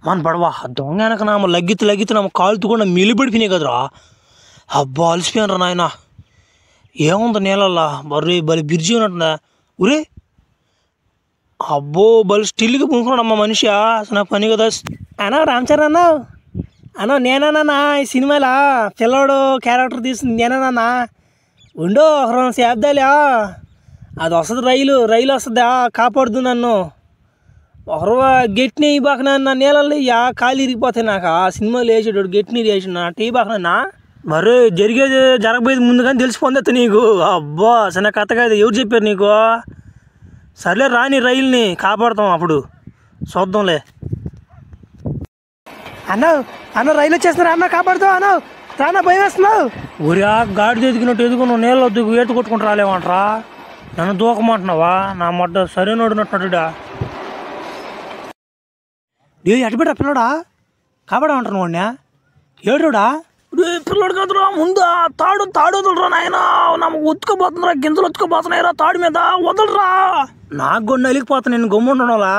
మన పడవా దొంగ వెనక నామ లగ్గితే నామ కాలుతుకుండా మిలిపడిపోయినాయి కదరా. అబ్బా అలసిపోయాను రా నాయన. ఏముంది నీళ్ళల్లా బర్రీ బలి బిర్జీ ఉన్నట్టుందా ఉరే. అబ్బో బలి స్టిల్గా పుంకున్నాడమ్మా మనిషి. అసలు నా పని కదా అన్నా. రామచరణ్ అన్నా నేనన్నా ఈ సినిమాలో పిల్లవాడు క్యారెక్టర్ తీసింది నేనన్నా. ఉండో ఒక 2 శబ్దాలే. అది వస్తుంది రైలు వస్తుందా కాపాడుదు నన్ను. ఒకరు గట్టి నెయ్యి బాకనా నా నీళ్ళల్లో కాలు ఇరిగిపోతాయి నాకు. ఆ సినిమాలో వేసాడు గట్టి నీరు వేసాడు నా టీ బాకనా. మరి జరగబోయేది ముందు కానీ తెలిసిపోంది నీకు. అబ్బా చిన్న కథ కాదు. ఎవరు చెప్పారు నీకు? సర్లే రాని రైలుని కాపాడుతాం అప్పుడు చూద్దాంలే. అన్న రైలు వచ్చేస్తున్నా అన్న కాపాడుతావు అన్న. రానా భయం వేస్తున్నావు. ఊరి గాడి ఎదుగుకున్నావు నీళ్ళు వద్దు ఏటు కొట్టుకుంటూ రాలేమంటారా. నన్ను దూకమంటున్నావా? నా మొట్ట సరైనడున్నట్టుడా. ఎటుబెట్టా పిల్లడా కాపాడమంటున్నావు వాడినా? ఏడుడా పిల్లడు కదరా. ముందు తాడు వదలరా నాయన. నాకు ఉతుకుపోతుందిరా, గింజలు ఉతుకుపోతున్నాయిరా తాడు మీద. వదలరా. నాకు కూడా నలిగిపోతా నేను గమ్ముండడంలా.